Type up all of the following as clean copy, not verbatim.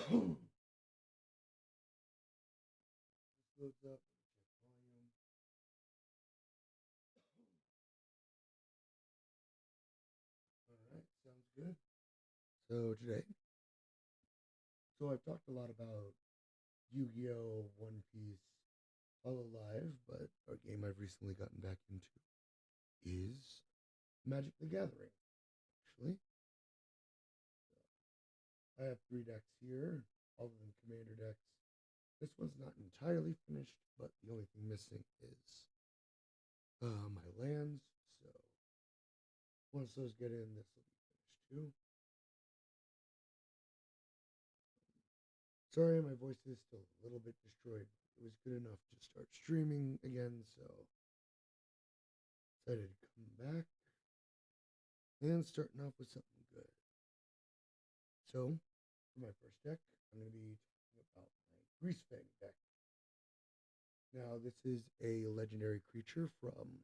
Loads up. Check volume. All right, sounds good. So today, I've talked a lot about Yu-Gi-Oh, One Piece, Hololive, but a game I've recently gotten back into is Magic the Gathering. Actually, I have three decks here, all of them commander decks. This one's not entirely finished, but the only thing missing is my lands. So once those get in, this will be finished too. Sorry, my voice is still a little bit destroyed. It was good enough to start streaming again, so decided to come back and starting off with something good. So, for my first deck, I'm going to be talking about my Greasefang deck. Now, this is a legendary creature from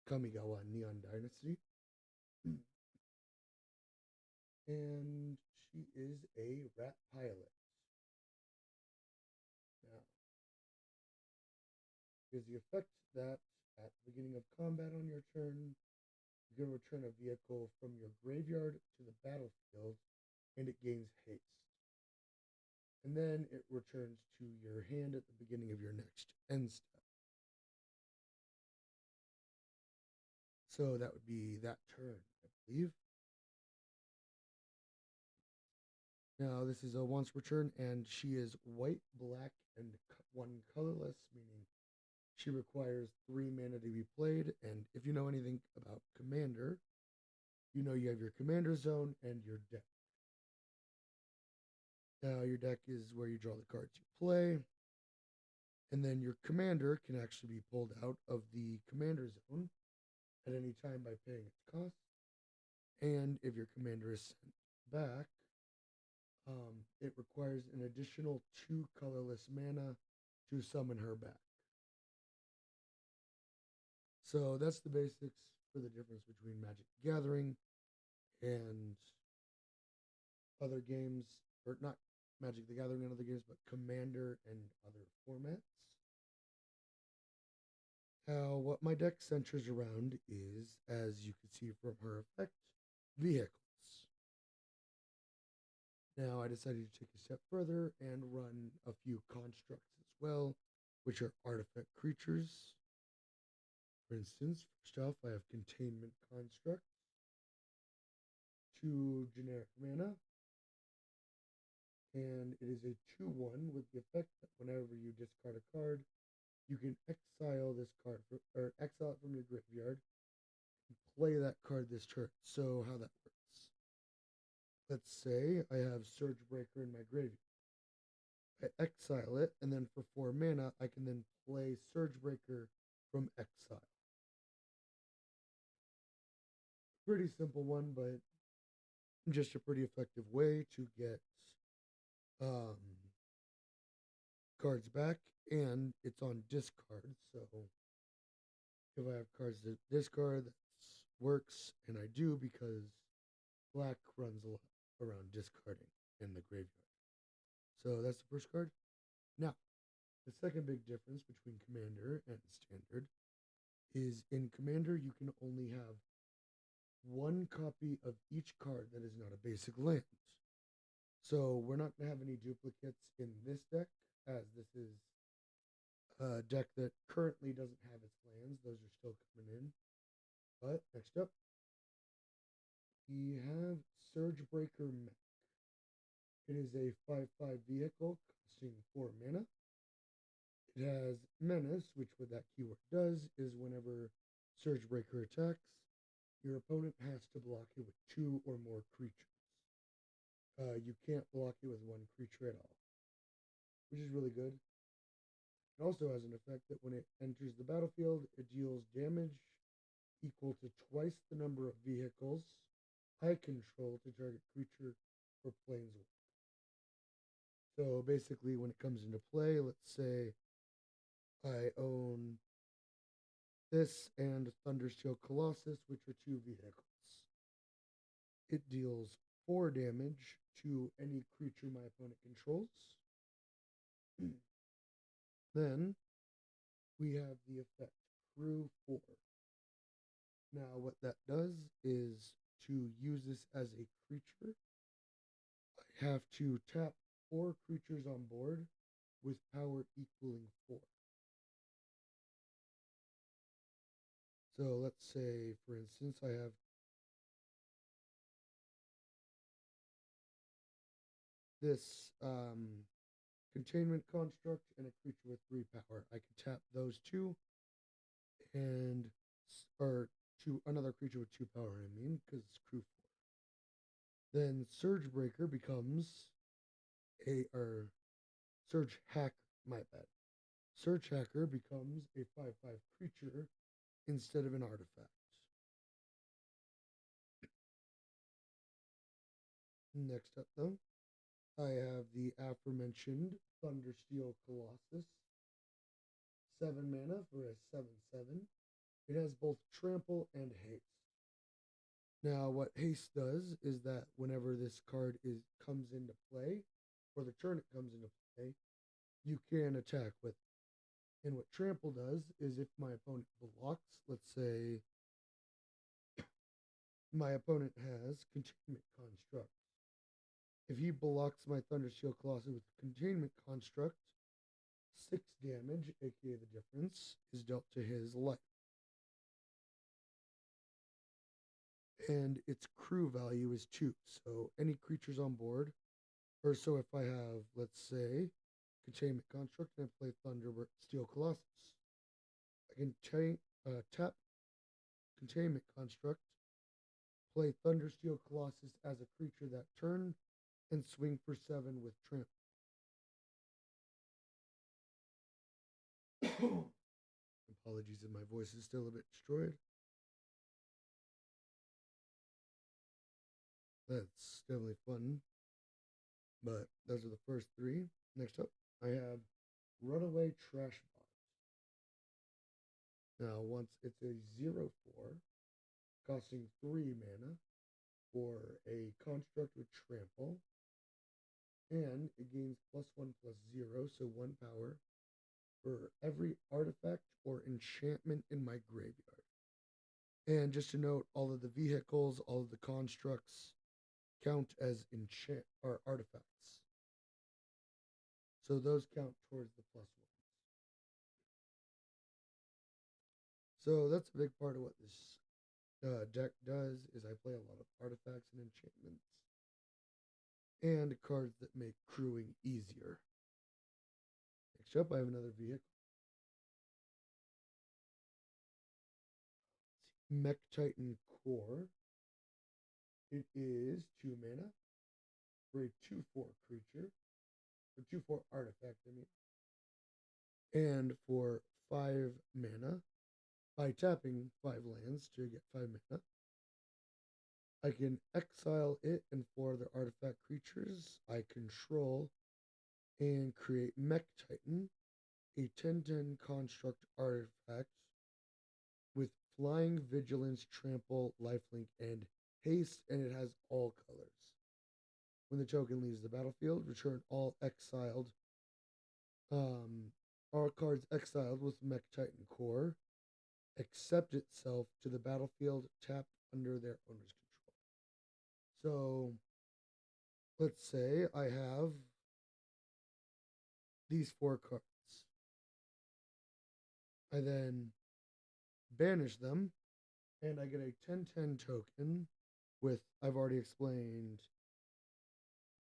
Kamigawa Neon Dynasty, and she is a rat pilot. Now, is the effect that at the beginning of combat on your turn, you can return a vehicle from your graveyard to the battlefield, and it gains haste. And then it returns to your hand at the beginning of your next end step. So that would be that turn, I believe. Now, this is a once per turn, and she is white, black, and one colorless, meaning she requires 3 mana to be played. And if you know anything about Commander, you know you have your Commander zone and your deck. Now, your deck is where you draw the cards you play, and then your Commander can actually be pulled out of the Commander zone at any time by paying its cost. And if your Commander is sent back, it requires an additional 2 colorless mana to summon her back. So that's the basics for the difference between Magic the Gathering and other games, or not Magic the Gathering and other games, but Commander and other formats. Now, what my deck centers around is, as you can see from her effect, vehicles. Now, I decided to take a step further and run a few constructs as well, which are artifact creatures. For instance, first off, I have Containment Construct, 2 generic mana, and it is a 2/1 with the effect that whenever you discard a card, you can exile this card or exile it from your graveyard and play that card this turn. So how that works? Let's say I have Surge Breaker in my graveyard. I exile it, and then for 4 mana, I can then play Surge Breaker from exile. Pretty simple one, but just a pretty effective way to get um, cards back, and it's on discard. So if I have cards to discard, that works, and I do because black runs a lot around discarding in the graveyard. So that's the first card. Now, the second big difference between Commander and Standard is in Commander, you can only have one copy of each card that is not a basic land. So we're not going to have any duplicates in this deck, as this is a deck that currently doesn't have its lands. Those are still coming in. But next up, we have Surge Breaker Mech. It is a 5/5 vehicle costing 4 mana. It has Menace, which what that keyword does is whenever Surge Breaker attacks, your opponent has to block it with 2 or more creatures. You can't block it with one creature at all, which is really good. It also has an effect that when it enters the battlefield, it deals damage equal to twice the number of vehicles I control to target creature or planeswalker. So basically, when it comes into play, let's say I own this and Thundersteel Colossus, which are 2 vehicles. It deals 4 damage to any creature my opponent controls. Then we have the effect Crew 4. Now, what that does is to use this as a creature, I have to tap 4 creatures on board with power equaling 4. So let's say, for instance, I have this containment construct and a creature with 3 power. I can tap those 2 and or to another creature with 2 power, because it's crew 4. Then Surge Breaker becomes or Surge Hacker, my bad. Surge Hacker becomes a 5/5 creature instead of an artifact. Next up, though, I have the aforementioned Thundersteel Colossus. 7 mana for a 7/7. It has both trample and haste. Now, what haste does is that whenever this card comes into play, or the turn it comes into play, you can attack with it. And what trample does is if my opponent blocks, let's say my opponent has containment construct. If he blocks my Thundersteel Colossus with containment construct, 6 damage, aka the difference, is dealt to his life. And its crew value is 2. So any creatures on board, or so if I have, let's say, containment construct and I play Thundersteel Colossus, I can tap containment construct, play Thundersteel Colossus as a creature that turn, and swing for 7 with trample. Apologies if my voice is still a bit destroyed. That's definitely fun. But those are the first 3. Next up, I have Runaway Trash Bot. Now, once it's a 0/4, costing 3 mana for a construct with trample, and it gains +1/+0, so 1 power for every artifact or enchantment in my graveyard. And just to note, all of the vehicles, all of the constructs count as enchant or artifacts. So those count towards the +1s. So that's a big part of what this deck does is I play a lot of artifacts and enchantments and cards that make crewing easier. Next up, I have another vehicle. Mech Titan Core. It is 2 mana for a 2/4 creature, or 2/4 artifact, and for 5 mana, by tapping 5 lands to get 5 mana, I can exile it and 4 other artifact creatures I control and create Mech Titan, a 10/10 construct artifact with flying, vigilance, trample, lifelink, and haste, and it has all colors. When the token leaves the battlefield, return all cards exiled with Mech Titan Core, accept itself to the battlefield tapped under their owner's control. So, let's say I have these 4 cards. I then banish them, and I get a 10/10 token with, I've already explained,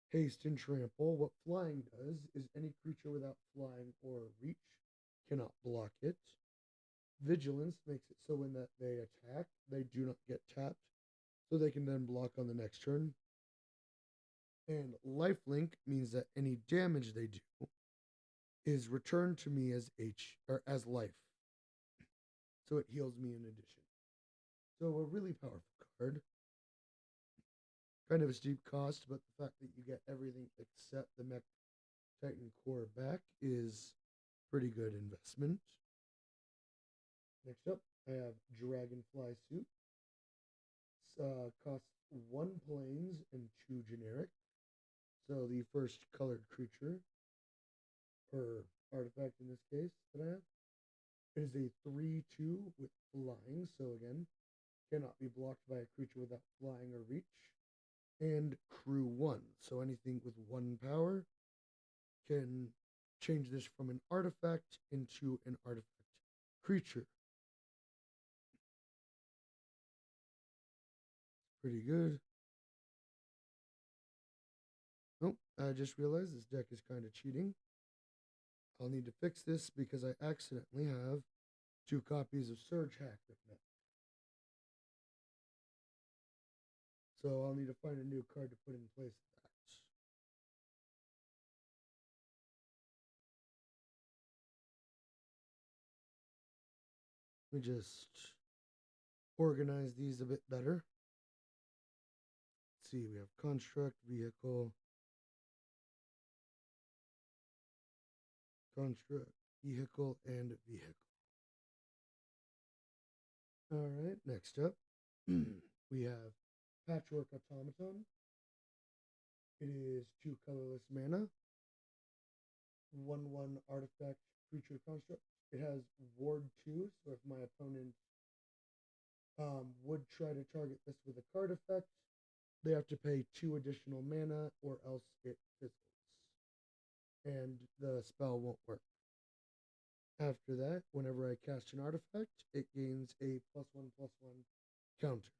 haste and trample. What flying does is any creature without flying or reach cannot block it. Vigilance makes it so when they attack, they do not get tapped, so they can then block on the next turn. And lifelink means that any damage they do is returned to me as as life. So it heals me in addition. So a really powerful card. Kind of a steep cost, but the fact that you get everything except the Mech Titan Core back is pretty good investment. Next up, I have Dragonfly Suit. Costs 1 plains and 2 generic. So the first colored creature, or artifact in this case that I have, it is a 3/2 with flying. So again, cannot be blocked by a creature without flying or reach. And crew 1. So anything with 1 power can change this from an artifact into an artifact creature. Pretty good. Oh, I just realized this deck is kind of cheating. I'll need to fix this because I accidentally have 2 copies of Surge Hack with me. So I'll need to find a new card to put in place of that. Let me just organize these a bit better. Let's see, we have construct, vehicle, and vehicle. All right, next up, we have Patchwork Automaton. It is 2 colorless mana, 1/1 artifact creature construct. It has Ward 2, so if my opponent would try to target this with a card effect, they have to pay 2 additional mana or else it fizzles. And the spell won't work. After that, whenever I cast an artifact, it gains a +1/+1 counter.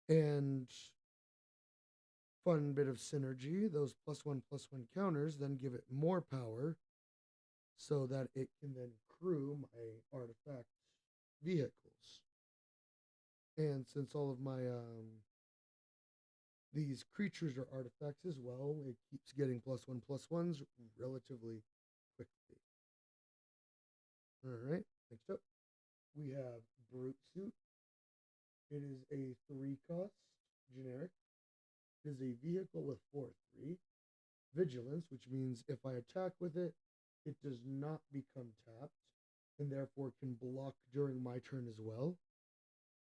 And fun bit of synergy, those +1/+1 counters then give it more power so that it can then crew my artifact vehicles. And since all of my these creatures are artifacts as well, it keeps getting +1/+1s relatively quickly. All right, next up, we have Brute Suit. It is a 3-cost generic. It is a vehicle with 4/3 vigilance, which means if I attack with it, it does not become tapped and therefore can block during my turn as well.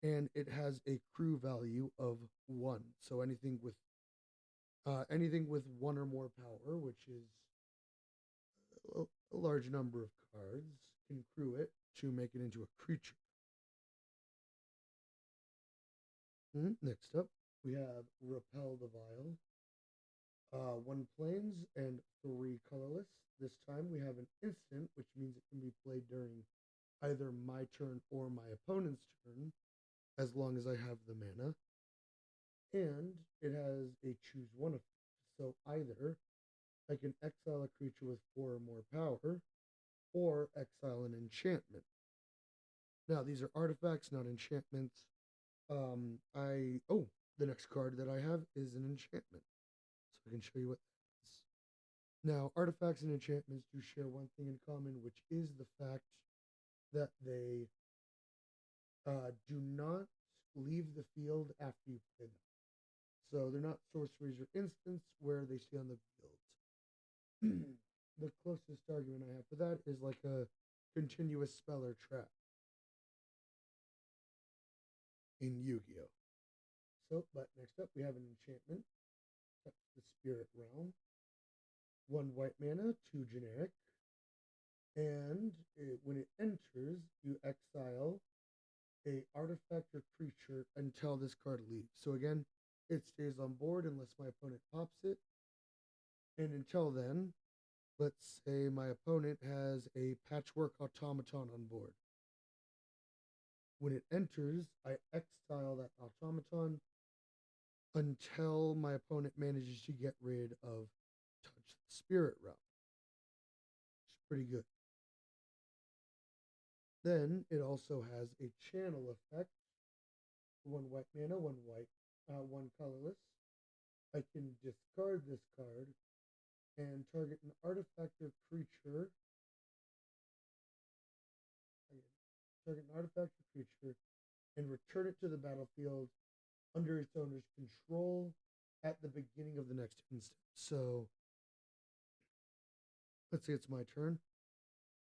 And it has a crew value of 1. So anything with 1 or more power, which is a large number of cards, can crew it to make it into a creature. Next up, we have Repel the Vile. 1 plains and 3 colorless. This time we have an instant, which means it can be played during either my turn or my opponent's turn, as long as I have the mana. And it has a choose 1 effect. So either I can exile a creature with 4 or more power, or exile an enchantment. Now, these are artifacts, not enchantments. The next card that I have is an enchantment. So I can show you what that is. Now, artifacts and enchantments do share one thing in common, which is the fact that they do not leave the field after you play them. So they're not sorceries or instants where they stay on the field. The closest argument I have for that is like a continuous spell or trap in Yu-Gi-Oh! So, but next up we have an enchantment, the Spirit Realm. 1 white mana, 2 generic. And when it enters, you exile a artifact or creature until this card leaves. So again, it stays on board unless my opponent pops it. And until then, let's say my opponent has a Patchwork Automaton on board. When it enters, I exile that automaton until my opponent manages to get rid of Touch the Spirit Realm. It's pretty good. Then it also has a channel effect. 1 white mana, 1 white, 1 colorless. I can discard this card and target an artifact or creature. And return it to the battlefield under its owner's control at the beginning of the next instant. So let's say it's my turn.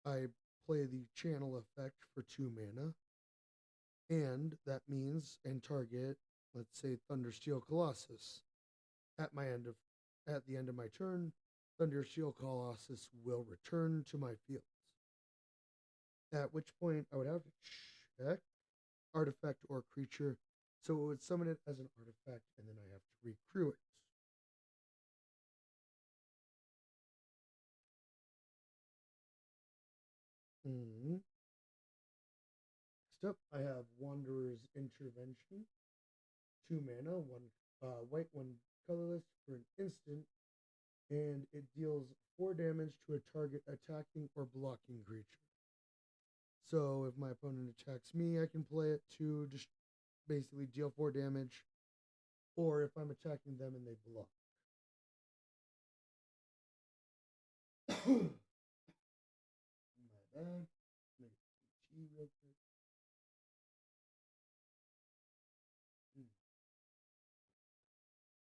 I play the channel effect for 2 mana. And that means, and target, let's say, Thundersteel Colossus at my end of At the end of my turn, Thundersteel Colossus will return to my fields. At which point I would have to check artifact or creature. So it would summon it as an artifact, and then I have to recrew it. Mm-hmm. Next up, I have Wanderer's Intervention. 2 mana, one white, one colorless for an instant, and it deals 4 damage to a target attacking or blocking creature. So if my opponent attacks me, I can play it to just basically deal 4 damage, or if I'm attacking them and they block. My bad. Make tea real quick.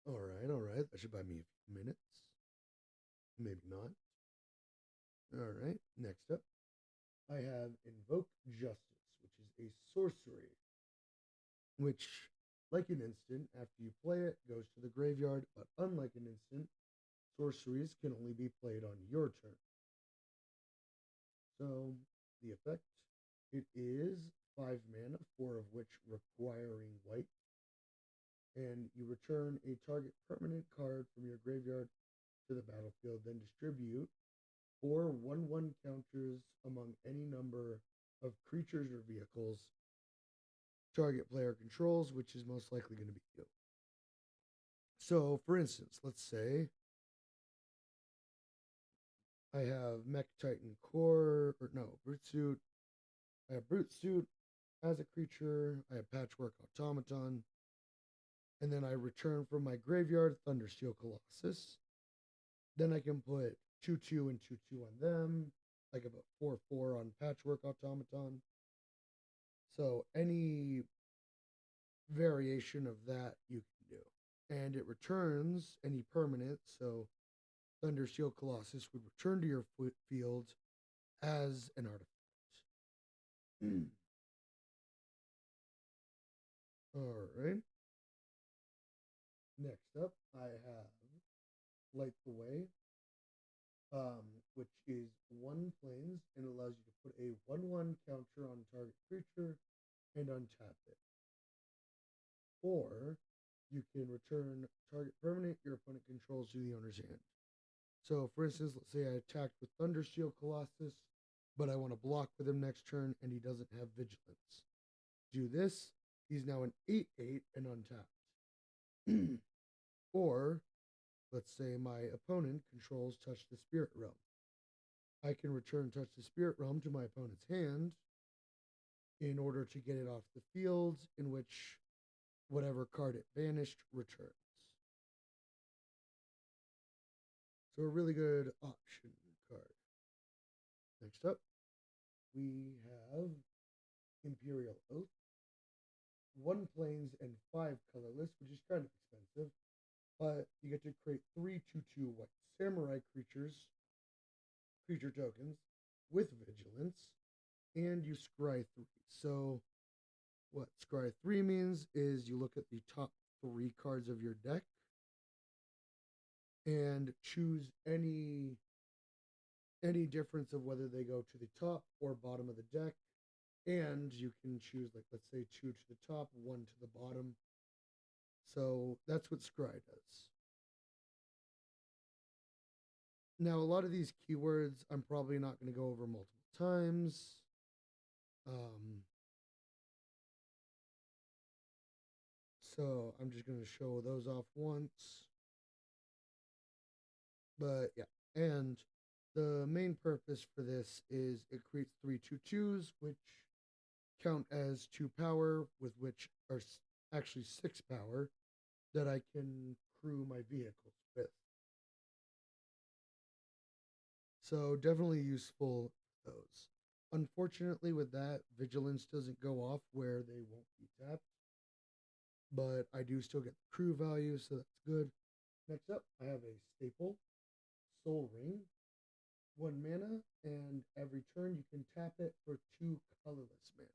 All right. That should buy me a few minutes. Maybe not. All right. Next up, I have Invoke Justice, which is a sorcery, which, like an instant, after you play it, goes to the graveyard, but unlike an instant, sorceries can only be played on your turn. So, the effect, it is 5 mana, 4 of which requiring white, and you return a target permanent card from your graveyard to the battlefield, then distribute 4 1/1 counters among any number of creatures or vehicles target player controls, which is most likely going to be you. So, for instance, let's say I have Mech Titan Core, or no, Brute Suit. I have Brute Suit as a creature. I have Patchwork Automaton. And then I return from my graveyard Thundersteel Colossus. Then I can put 2/2 and 2/2 on them. I can put 4/4 on Patchwork Automaton. So any variation of that you can do. And it returns any permanent. So Thundersteel Colossus would return to your field as an artifact. All right. Next up, I have Light the Way, which is 1 planes and allows you to put a 1/1 counter on target creature and untap it. Or you can return target permanent your opponent controls to the owner's hand. So, for instance, let's say I attacked with Thundersteel Colossus, but I want to block with him next turn and he doesn't have Vigilance. Do this, he's now an 8/8 and untapped. Or, let's say my opponent controls Touch the Spirit Realm. I can return Touch the Spirit Realm to my opponent's hand in order to get it off the field, in which whatever card it banished returns. So a really good option card. Next up, we have Imperial Oath. 1 planes and 5 colorless, which is kind of expensive. But you get to create 3 2/2 white samurai creature tokens with vigilance, and you scry 3. So what scry 3 means is you look at the top 3 cards of your deck and choose any difference of whether they go to the top or bottom of the deck, and you can choose, like, let's say 2 to the top, 1 to the bottom. So that's what scry does. Now, a lot of these keywords I'm probably not going to go over multiple times. So I'm just going to show those off once. But yeah, and the main purpose for this is it creates 3 2/2s, which count as 2 power, with which are actually 6 power that I can crew my vehicles with. So definitely useful those. Unfortunately, with that, vigilance doesn't go off where they won't be tapped, but I do still get the crew value, so that's good. Next up, I have a staple, Soul Ring, 1 mana, and every turn you can tap it for 2 colorless mana.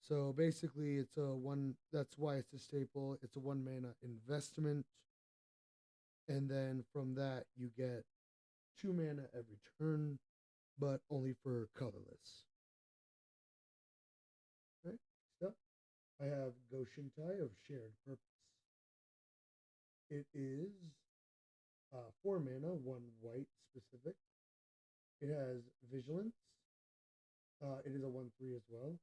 So basically, it's a one. That's why it's a staple. It's a 1 mana investment. And then from that, you get 2 mana every turn, but only for colorless. Okay, next up, I have Goshintai of Shared Purpose. It is 4 mana, 1 white specific. It has Vigilance. It is a 1/3 as well.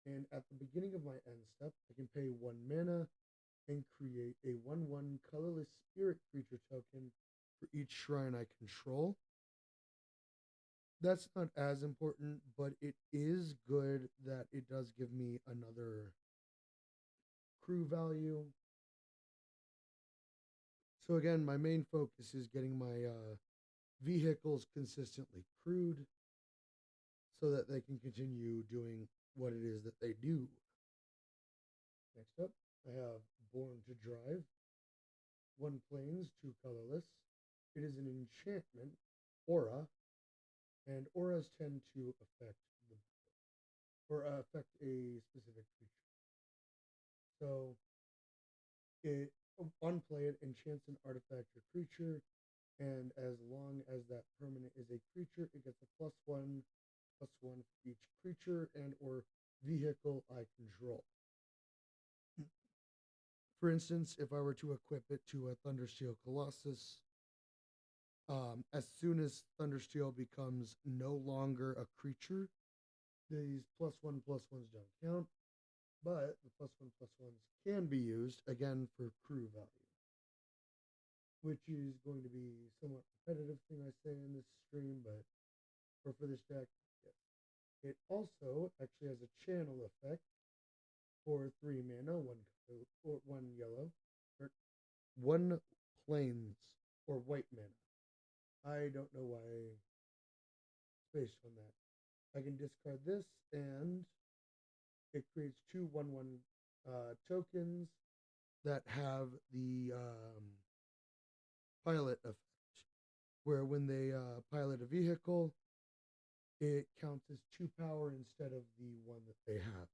And at the beginning of my end step, I can pay 1 mana and create a 1/1 colorless spirit creature token for each shrine I control. That's not as important, but it is good that it does give me another crew value. So again, my main focus is getting my vehicles consistently crewed so that they can continue doing what it is that they do. Next up, I have Born to Drive. 1 planes, 2 colorless. It is an enchantment, aura, and auras tend to affect the or affect a specific creature. So it on play it enchants an artifact or creature, and as long as that permanent is a creature, it gets a +1/+1 for each creature and or vehicle I control. For instance, if I were to equip it to a Thundersteel Colossus, as soon as Thundersteel becomes no longer a creature, these +1/+1s don't count, but the +1/+1s can be used again for crew value, which is going to be somewhat repetitive thing I say in this stream, but for this deck, yeah. It also actually has a channel effect for 3 mana, 1 yellow, or 1 planes or white mana. I don't know why based on that. I can discard this and it creates 2/1/1 tokens that have the pilot effect, where when they pilot a vehicle, it counts as 2 power instead of the 1 that they have.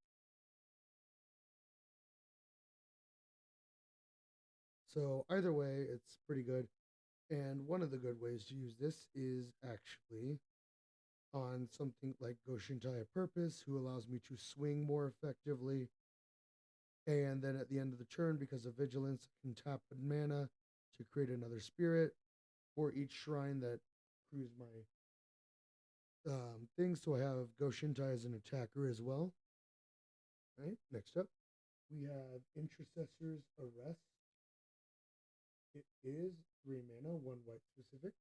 So either way, it's pretty good. And one of the good ways to use this is actually on something like Goshintai Purpose, who allows me to swing more effectively. And then at the end of the turn, because of Vigilance, I can tap a mana to create another spirit for each shrine that crews my thing. So I have Goshintai as an attacker as well. Right, next up, we have Intercessor's Arrest. It is 3 mana, 1 white specific.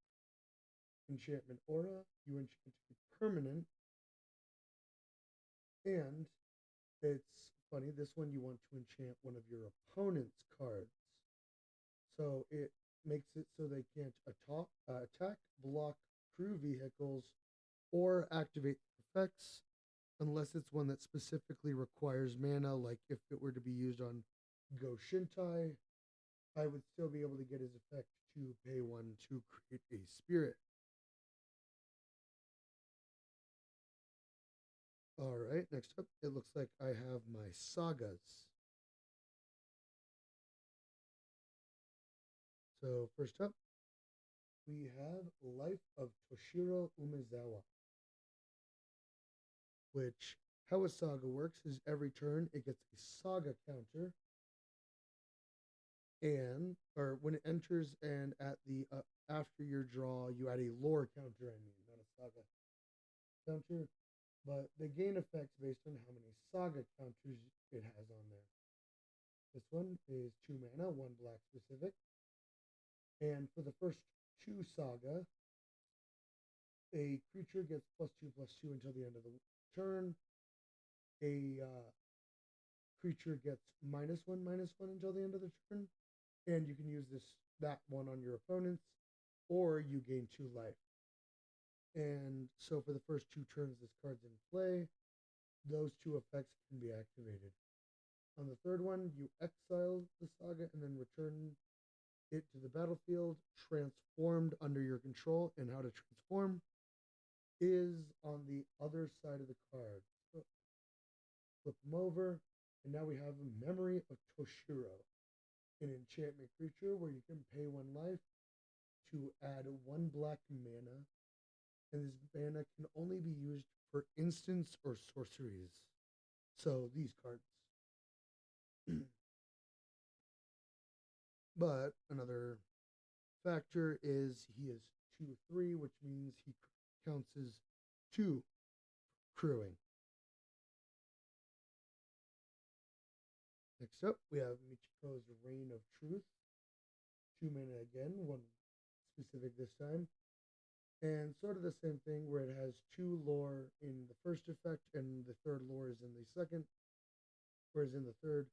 Enchantment aura. You enchant a permanent. And it's funny, this one you want to enchant one of your opponent's cards. So it makes it so they can't attack, block crew vehicles, or activate effects unless it's one that specifically requires mana, like if it were to be used on Goshintai, I would still be able to get his effect to pay 1 to create a spirit. All right, next up, it looks like I have my sagas. So first up, we have Life of Toshiro Umezawa, which how a saga works is every turn it gets a saga counter, and or when it enters and at the after your draw you add a lore counter. I mean, not a saga counter, but they gain effects based on how many saga counters it has on there. This one is 2 mana, 1 black specific, and for the first 2 saga, a creature gets +2/+2 until the end of the turn. A creature gets -1/-1 until the end of the turn, and you can use that one on your opponents, or you gain 2 life. And so for the first 2 turns this card's in play, those 2 effects can be activated. On the third one, you exile the saga and then return it to the battlefield, transformed under your control. And how to transform is on the other side of the card. So flip them over, and now we have a Memory of Toshiro, an enchantment creature where you can pay 1 life to add 1 black mana, and this mana can only be used for instants or sorceries. So these cards. But another factor is he is 2/3, which means he counts as 2 crewing. Next up, we have Michiko's Reign of Truth. 2 mana again, 1 specific this time. And sort of the same thing where it has 2 lore in the first effect and the third lore is in the second, whereas in the third.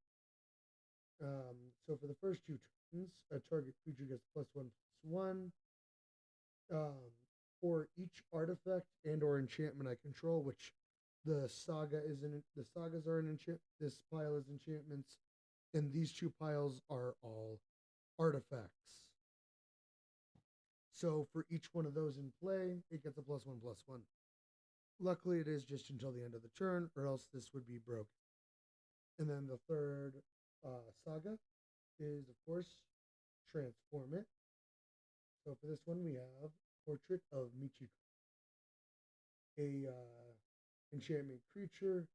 So for the first 2 turns, a target creature gets +1/+1. For each artifact and or enchantment I control, which the sagas are an enchant. This pile is enchantments, and these 2 piles are all artifacts. So for each one of those in play, it gets a +1/+1. Luckily, it is just until the end of the turn, or else this would be broken. And then the third saga is, of course, transform it. So for this one, we have Portrait of Michiko, a enchantment creature,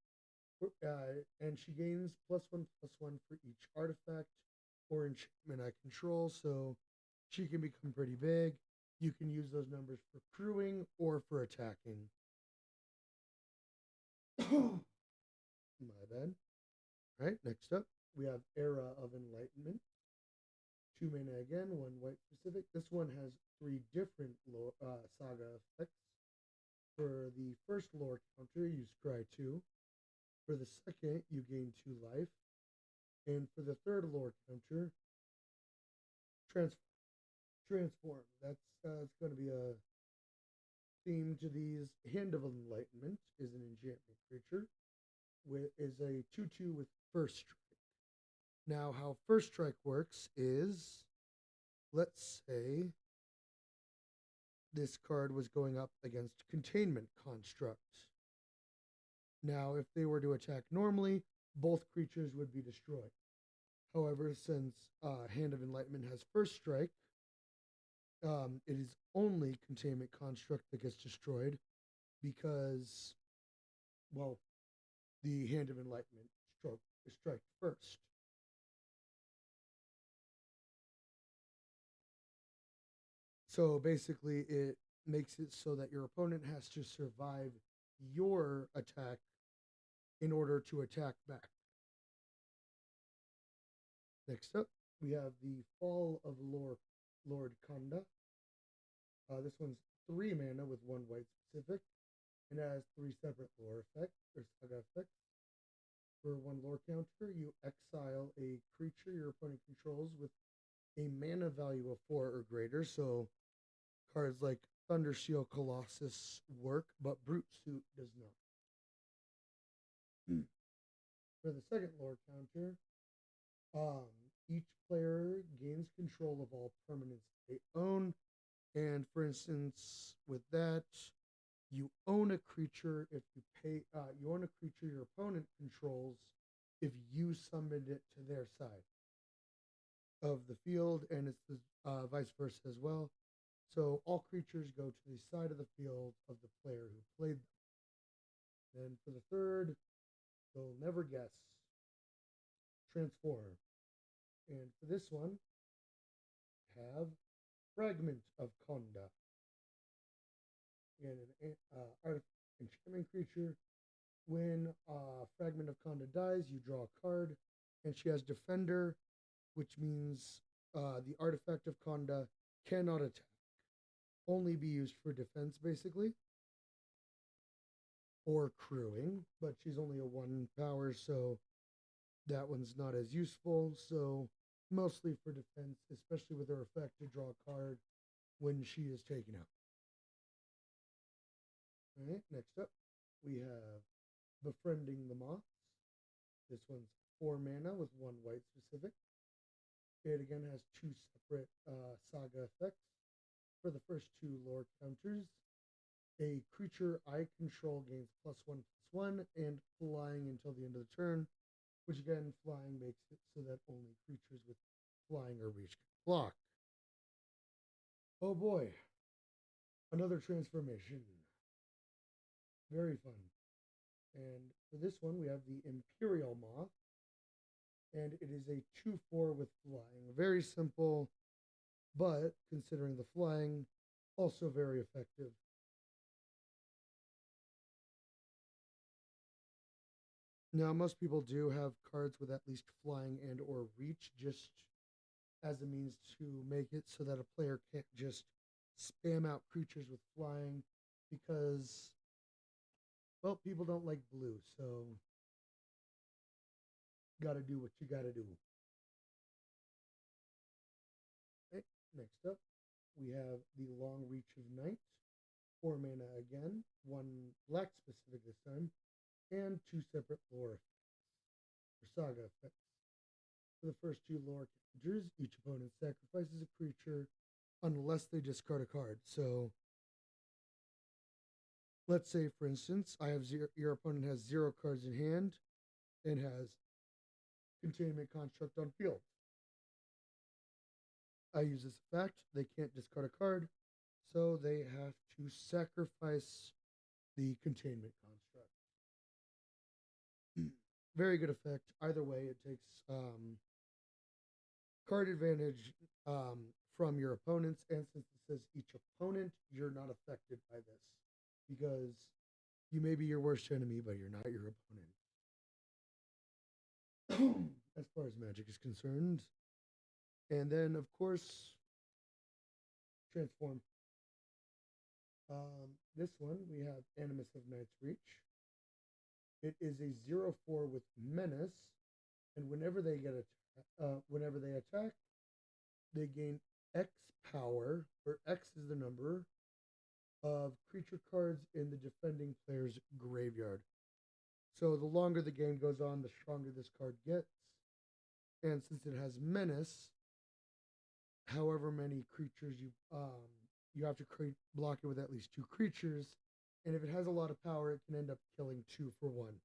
and she gains +1/+1 for each artifact or enchantment I control. So she can become pretty big. You can use those numbers for crewing or for attacking. My bad. All right, next up, we have Era of Enlightenment. 2 mana again, 1 white specific. This one has 3 different saga effects. For the first lore counter, you scry 2. For the second, you gain 2 life. And for the third lore counter, transform. That's going to be a theme to these. Hand of Enlightenment is an enchantment creature. Is a 2/2 with first strike. Now, how first strike works is, let's say this card was going up against Containment Construct. Now, if they were to attack normally, both creatures would be destroyed. However, since Hand of Enlightenment has first strike, it is only Containment Construct that gets destroyed because, well, the Hand of Enlightenment strike first. So basically, it makes it so that your opponent has to survive your attack in order to attack back. Next up, we have the Fall of Lord Kanda. This one's 3 mana with 1 white specific, and has 3 separate lore effects or saga effects. For 1 lore counter, you exile a creature your opponent controls with a mana value of 4 or greater. So cards like Thundersteel Colossus work, but Brute Suit does not. For the second lore counter, each player gains control of all permanents they own. And for instance, with that, you own a creature if you own a creature your opponent controls if you summoned it to their side of the field, and it's the vice versa as well. So all creatures go to the side of the field of the player who played them. Then for the third, you'll never guess, transform. And for this one, have Fragment of Kanda. And an enchantment creature. When Fragment of Kanda dies, you draw a card, and she has Defender, which means the artifact of Kanda cannot attack, only be used for defense, basically, or crewing, but she's only a 1 power, so that one's not as useful. So mostly for defense, especially with her effect to draw a card when she is taken out. All right, next up, we have Befriending the Moths. This one's 4 mana with 1 white specific. It again has 2 separate saga effects. For the first 2 lore counters, a creature I control gains +1/+1 and flying until the end of the turn, which again, flying makes it so that only creatures with flying or reach can block. Oh boy, another transformation. Very fun. And for this one, we have the Imperial Moth, and it is a 2/4 with flying. Very simple, but considering the flying, also very effective. Now, most people do have cards with at least flying and or reach, just as a means to make it so that a player can't just spam out creatures with flying because, well, people don't like blue, so gotta do what you gotta do. Okay, next up, we have the Long Reach of Night, 4 mana again, one black specific this time, and two separate lore or saga effects. For the first two lore counters, each opponent sacrifices a creature unless they discard a card. So let's say, for instance, I have zero, your opponent has 0 cards in hand and has Containment Construct on field. I use this effect. They can't discard a card, so they have to sacrifice the Containment Construct. Very good effect. Either way, it takes card advantage from your opponents, and since it says each opponent, you're not affected by this because you may be your worst enemy, but you're not your opponent. As far as Magic is concerned. And then, of course, transform. This one we have Animus of Night's Reach. It is a 0/4 with menace, and whenever they attack, they gain X power, where X is the number of creature cards in the defending player's graveyard. So the longer the game goes on, the stronger this card gets. And since it has menace, however many creatures you have to block it with at least 2 creatures, and if it has a lot of power, it can end up killing 2 for 1.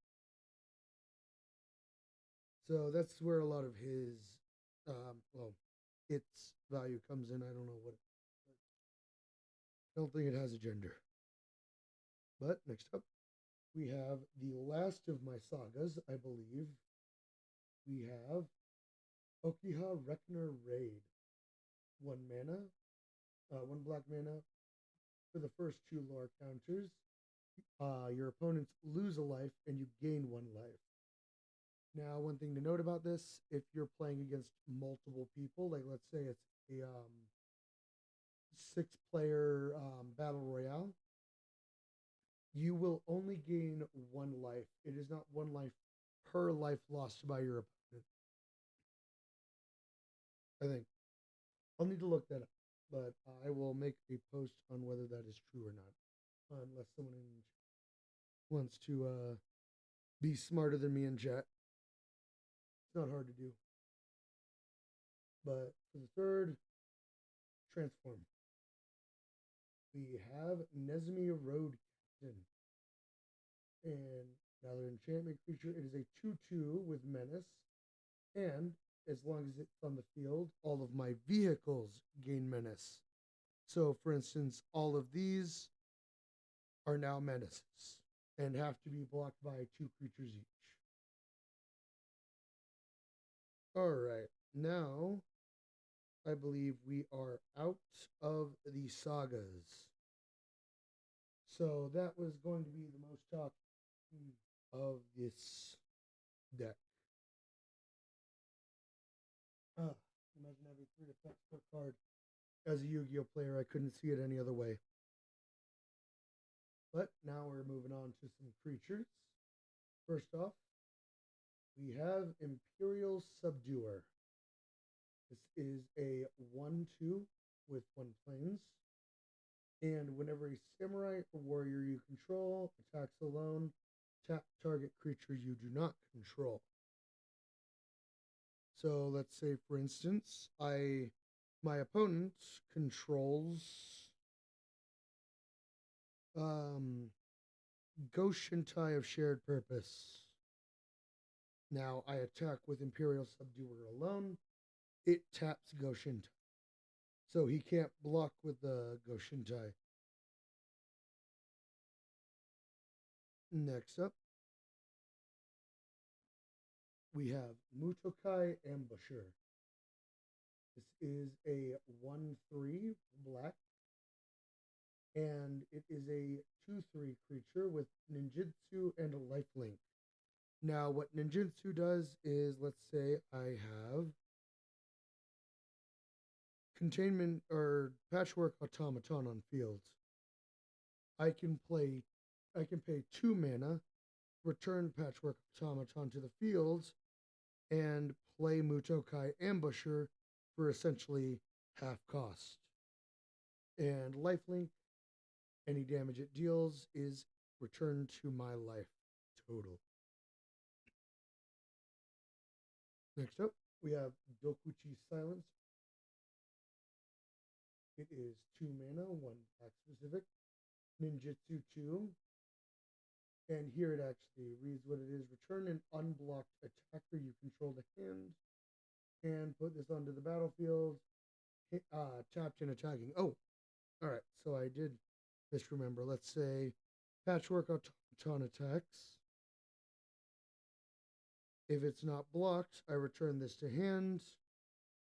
So that's where a lot of his, well, its value comes in. I don't know what. I don't think it has a gender. But next up, we have the last of my sagas, I believe. We have Okiha Rekner Raid. 1 mana, 1 black mana. For the first 2 lore counters, your opponents lose a life and you gain 1 life. Now, one thing to note about this, if you're playing against multiple people, like let's say it's a 6-player battle royale, you will only gain 1 life. It is not 1 life per life lost by your opponent. I think. I'll need to look that up, but I will make a post on whether that is true or not, unless someone wants to be smarter than me in chat. It's not hard to do. But for the third, transform. We have Nezmi Road Captain. And another enchantment creature. It is a 2/2 with menace. And as long as it's on the field, all of my vehicles gain menace. So, for instance, all of these are now menaces and have to be blocked by 2 creatures each. All right, now I believe we are out of the sagas. So that was going to be the most talk of this deck. Imagine having 3 effects per card. As a Yu-Gi-Oh player, I couldn't see it any other way. But now we're moving on to some creatures. First off, we have Imperial Subduer. This is a 1/2 with 1 planes. And whenever a samurai or warrior you control attacks alone, tap target creature you do not control. So let's say, for instance, my opponent controls Goshintai of Shared Purpose. Now I attack with Imperial Subduer alone. It taps Goshintai. So he can't block with the Goshintai. Next up, we have Mutokai Ambusher. This is a 1/3 black, and it is a 2/3 creature with ninjutsu and a lifelink. Now, what ninjutsu does is, let's say I have containment or patchwork automaton on fields. I can play, I can pay 2 mana, return patchwork automaton to the fields, and play Mutokai Ambusher for essentially half cost. And lifelink, any damage it deals is returned to my life total. Next up, we have Dokuchi Silence. It is 2 mana, 1 black specific, ninjutsu 2. And here it actually reads what it is. Return an unblocked attacker you control to hand and put this onto the battlefield, tapped and attacking. Oh, all right. So I did misremember. Let's say Patchwork Automaton attacks. If it's not blocked, I return this to hand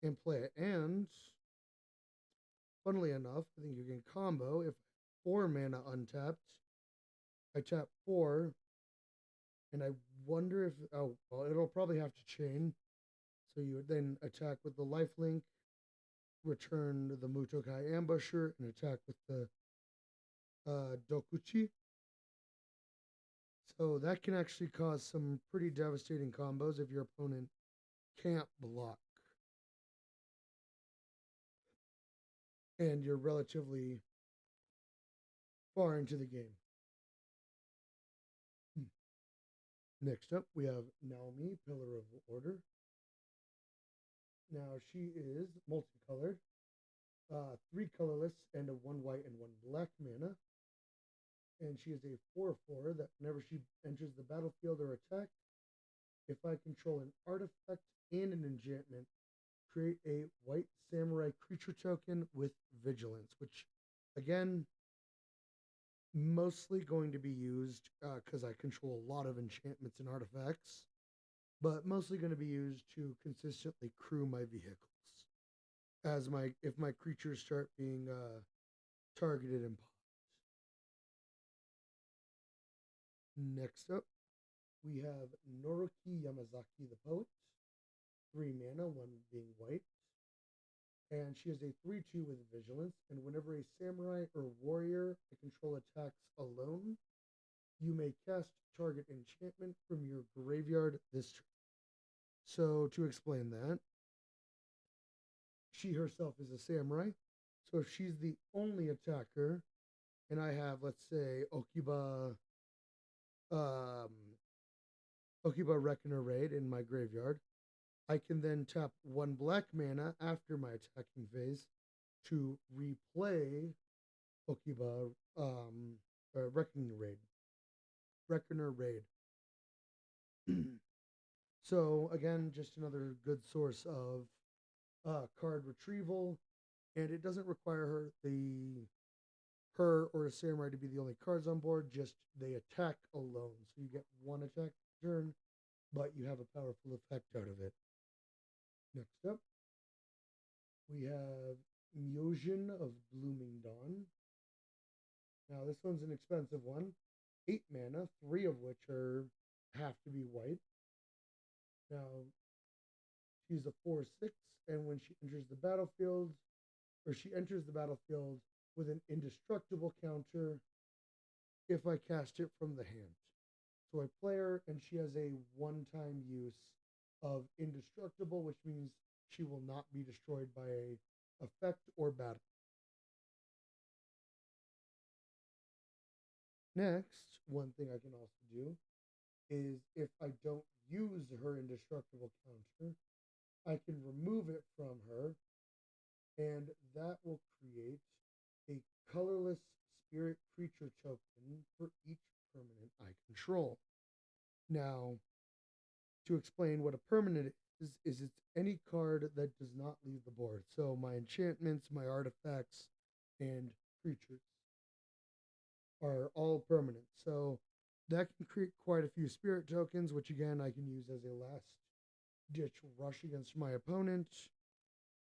and play it. And funnily enough, I think you can combo. If 4 mana untapped, I tap 4, and I wonder if, oh, well, it'll probably have to chain. So you would then attack with the lifelink, return the Mutokai Ambusher, and attack with the Dokuchi. So that can actually cause some pretty devastating combos if your opponent can't block. And you're relatively far into the game. Next up, we have Naomi, Pillar of Order. Now, she is multicolored, 3 colorless, and a 1 white and 1 black mana. And she is a 4/4 that whenever she enters the battlefield or attack, if I control an artifact and an enchantment, create a white samurai creature token with vigilance, which again, mostly going to be used because I control a lot of enchantments and artifacts, but mostly going to be used to consistently crew my vehicles as my if my creatures start being targeted and popped. Next up, we have Noruki Yamazaki the Poet, 3 mana, 1 being white. And she is a 3/2 with vigilance. And whenever a samurai or warrior I control attacks alone, you may cast target enchantment from your graveyard this turn. So to explain that, she herself is a samurai. So if she's the only attacker, and I have, let's say, um, Okiba Reckoner Raid in my graveyard, I can then tap 1 black mana after my attacking phase to replay Okiba Reckoner Raid. So again, just another good source of card retrieval, and it doesn't require her or a samurai to be the only cards on board. Just they attack alone, so you get 1 attack turn, but you have a powerful effect out of it. Next up, we have Myojin of Blooming Dawn. Now this one's an expensive one, 8 mana, 3 of which have to be white. Now she's a 4/6, and when she enters the battlefield, or she enters the battlefield with an indestructible counter if I cast it from the hand. So I play her, and she has a 1-time use of indestructible, which means she will not be destroyed by a effect or battle. Next, one thing I can also do is if I don't use her indestructible counter, I can remove it from her, and that will create a colorless spirit creature token for each permanent I control. Now, to explain what a permanent is it's any card that does not leave the board. So my enchantments, my artifacts, and creatures are all permanent. So that can create quite a few spirit tokens, which again I can use as a last ditch rush against my opponent,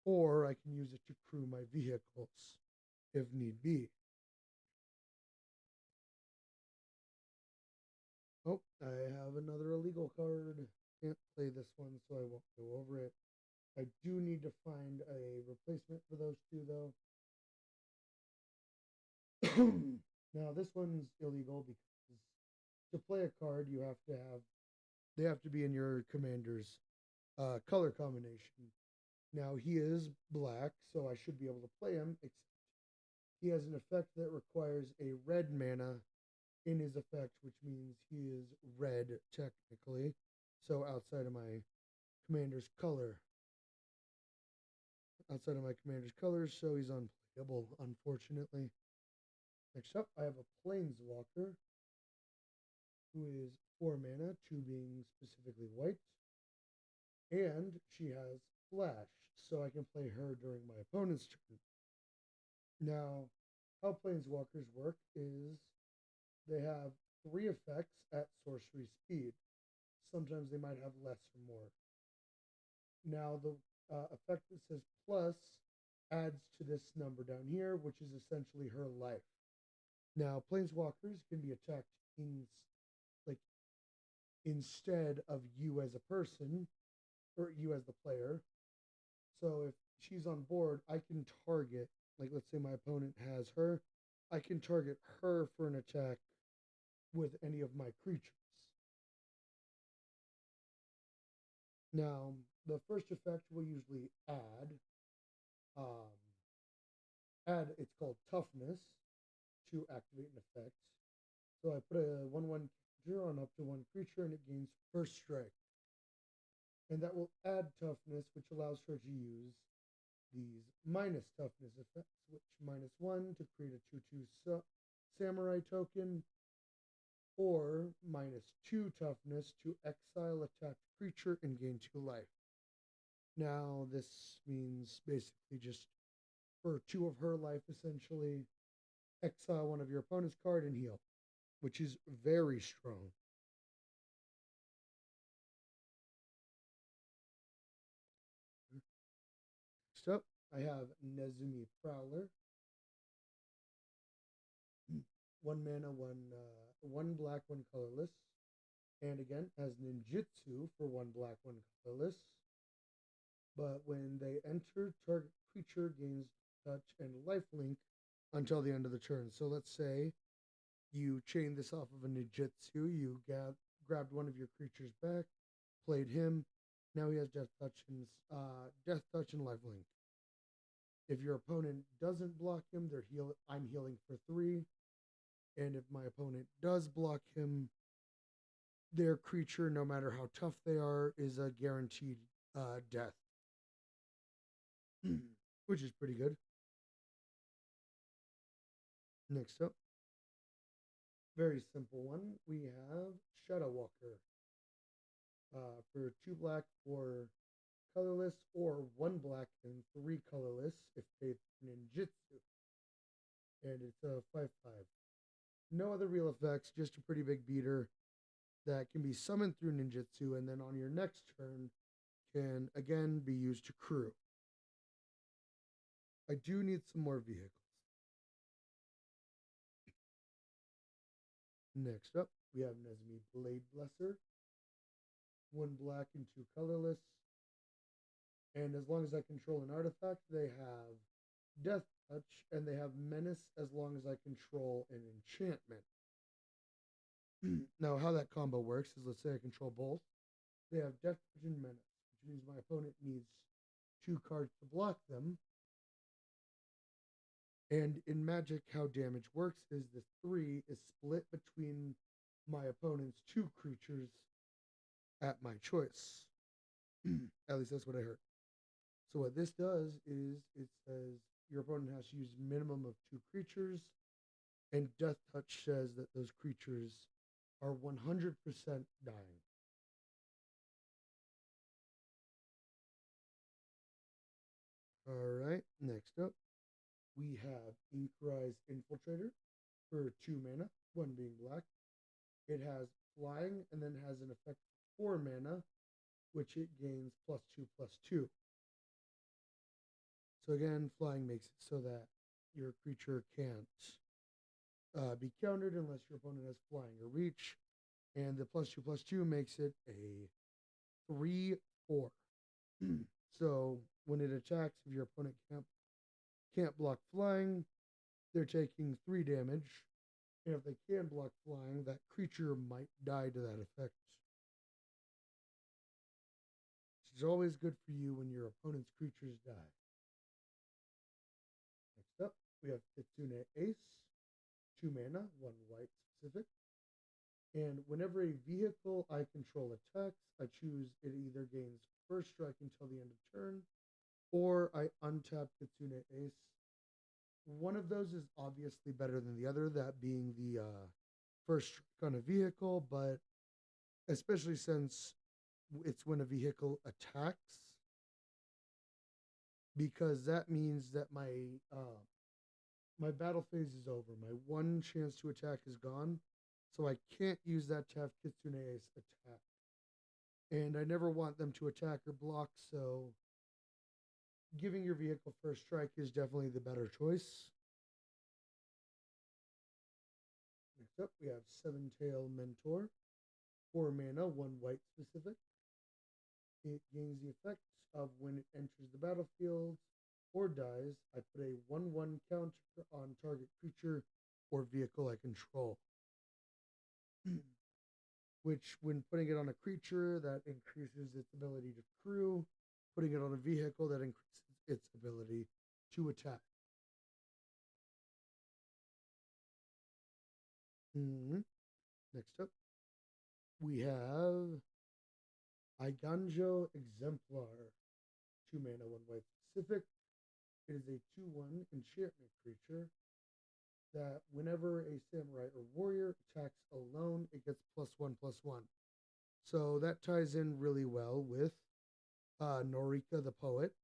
or I can use it to crew my vehicles if need be. Oh, I have another illegal card. Can't play this one, so I won't go over it. I do need to find a replacement for those two, though. Now, this one's illegal because to play a card, they have to be in your commander's color combination. Now, he is black, so I should be able to play him, except he has an effect that requires a red mana in his effect, which means he is red technically. So commander's color, outside of my commander's colors, so he's unplayable, unfortunately. Next up, I have a Planeswalker, who is 4 mana, 2 being specifically white, and she has Flash, so I can play her during my opponent's turn. Now, how Planeswalkers work is they have 3 effects at sorcery speed. Sometimes they might have less or more. Now, the effect that says plus adds to this number down here, which is essentially her life. Now, planeswalkers can be attacked like instead of you as a person or you as the player. So if she's on board, I can target, like let's say my opponent has her, I can target her for an attack with any of my creatures. Now, the first effect will usually um, it's called toughness to activate an effect. So I put a 1/1 creature on up to one creature and it gains first strike. And that will add toughness, which allows her to use these minus toughness effects, which -1 to create a 2/2 samurai token, or -2 toughness to exile attached creature and gain 2 life. Now, this means basically just for 2 of her life, essentially, exile one of your opponent's card and heal, which is very strong. Next up, I have Nezumi Prowler. 1 mana, one black, one colorless. And again, has ninjutsu for 1 black, one colorless. But when they enter, target creature gains touch and lifelink until the end of the turn. So let's say you chain this off of a ninjutsu, you grabbed one of your creatures back, played him. Now he has death touch and lifelink. If your opponent doesn't block him, I'm healing for 3. And if my opponent does block him, their creature, no matter how tough they are, is a guaranteed death, which is pretty good. Next up, very simple one. We have Shadow Walker for 2 black, 4 colorless, or 1 black and 3 colorless if they ninjutsu. And it's a 5/5. No other real effects, just a pretty big beater that can be summoned through ninjutsu, and then on your next turn can again be used to crew. I do need some more vehicles. Next up, we have Nezumi Blade Blesser. 1 black and 2 colorless. And as long as I control an artifact, they have Death Touch, and they have Menace as long as I control an enchantment. Now, how that combo works is, let's say I control both. They have Death Touch and Menace, which means my opponent needs 2 cards to block them. And in Magic, how damage works is the 3 is split between my opponent's 2 creatures at my choice. At least that's what I heard. So what this does is it says your opponent has to use minimum of 2 creatures, and Death Touch says that those creatures are 100% dying. All right, next up, we have Inkrise Infiltrator for 2 mana, 1 being black. It has flying and then has an effect 4 mana, which it gains +2/+2. So again, flying makes it so that your creature can't be countered unless your opponent has flying or reach. And the +2/+2 makes it a 3/4. So when it attacks, if your opponent can't block flying, they're taking 3 damage. And if they can block flying, that creature might die to that effect. Which is always good for you when your opponent's creatures die. Next up, we have Kitsune Ace, 2 mana, 1 white specific. And whenever a vehicle I control attacks, I choose it either gains first strike until the end of turn, or I untap Kitsune Ace. One of those is obviously better than the other, that being the first strike on a vehicle, but especially since it's when a vehicle attacks, because that means that my battle phase is over. My one chance to attack is gone, so I can't use that to have Kitsune Ace attack. And I never want them to attack or block, so giving your vehicle first strike is definitely the better choice. Next up, we have Seven Tail Mentor, 4 mana, 1 white specific. It gains the effect of when it enters the battlefield or dies, I put a 1/1 counter on target creature or vehicle I control. Which, when putting it on a creature, that increases its ability to crew. Putting it on a vehicle, that increases its ability to attack. Next up, we have Eiganjo Exemplar, 2 mana, 1 white specific. It is a 2/1 enchantment creature that whenever a samurai or warrior attacks alone, it gets +1/+1. So that ties in really well with Norika the Poet,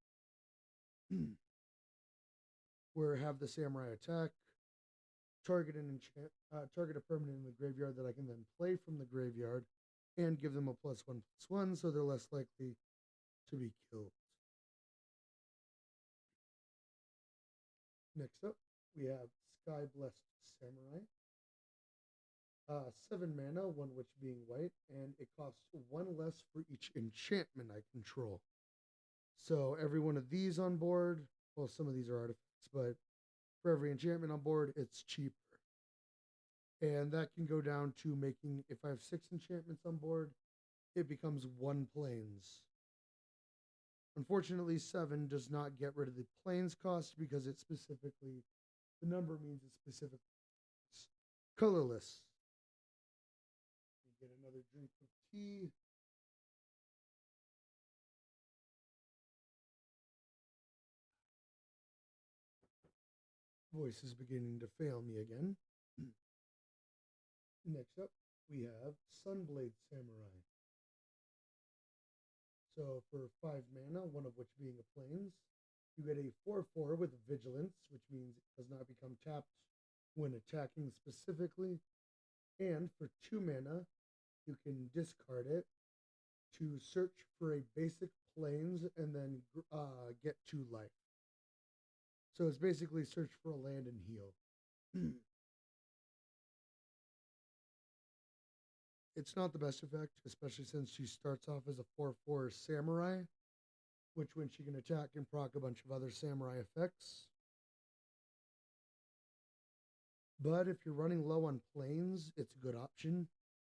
where have the samurai attack, target a permanent in the graveyard that I can then play from the graveyard, and give them a +1/+1, so they're less likely to be killed. Next up, we have Sky Blessed Samurai. 7 mana, 1 which being white, and it costs 1 less for each enchantment I control. So every one of these on board, well, some of these are artifacts, but for every enchantment on board, it's cheaper. And that can go down to making, if I have 6 enchantments on board, it becomes 1 plains. Unfortunately, 7 does not get rid of the plains cost because it specifically, the number means it's specifically colorless. Get another drink of tea. Voice is beginning to fail me again. Next up, we have Sunblade Samurai. So for 5 mana, 1 of which being a plains, you get a 4/4 with Vigilance, which means it does not become tapped when attacking specifically. And for 2 mana, you can discard it to search for a basic plains and then get 2 life. So it's basically search for a land and heal. It's not the best effect, especially since she starts off as a 4/4 samurai, which when she can attack can proc a bunch of other samurai effects. But if you're running low on plains, it's a good option.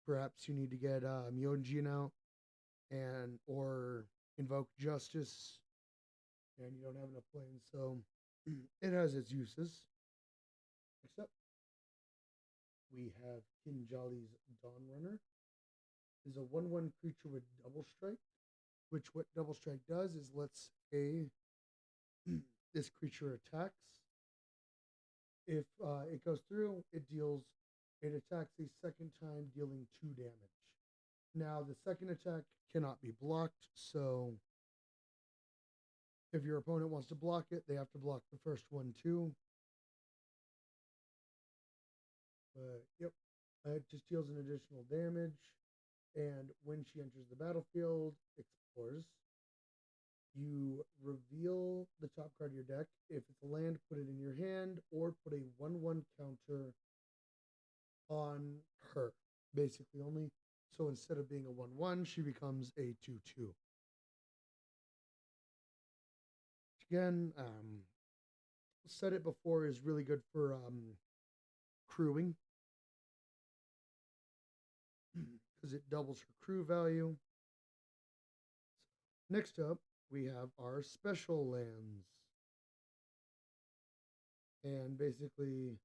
Perhaps you need to get Myojin out or invoke Justice, and you don't have enough plains, so it has its uses. Next up, we have Kinjali's Dawnrunner. Is a 1/1 creature with double strike, which what double strike does is let's say this creature attacks. If it goes through, it attacks a second time, dealing 2 damage. Now, the second attack cannot be blocked, so If your opponent wants to block it, they have to block the first one too. But yep, it just deals an additional damage. And when she enters the battlefield, explores, you reveal the top card of your deck. If it's a land, put it in your hand or put a 1/1 counter on her. Basically, only so instead of being a 1/1, she becomes a 2/2. Again, said it before, is really good for crewing because it doubles her crew value. Next up, we have our special lands. And basically,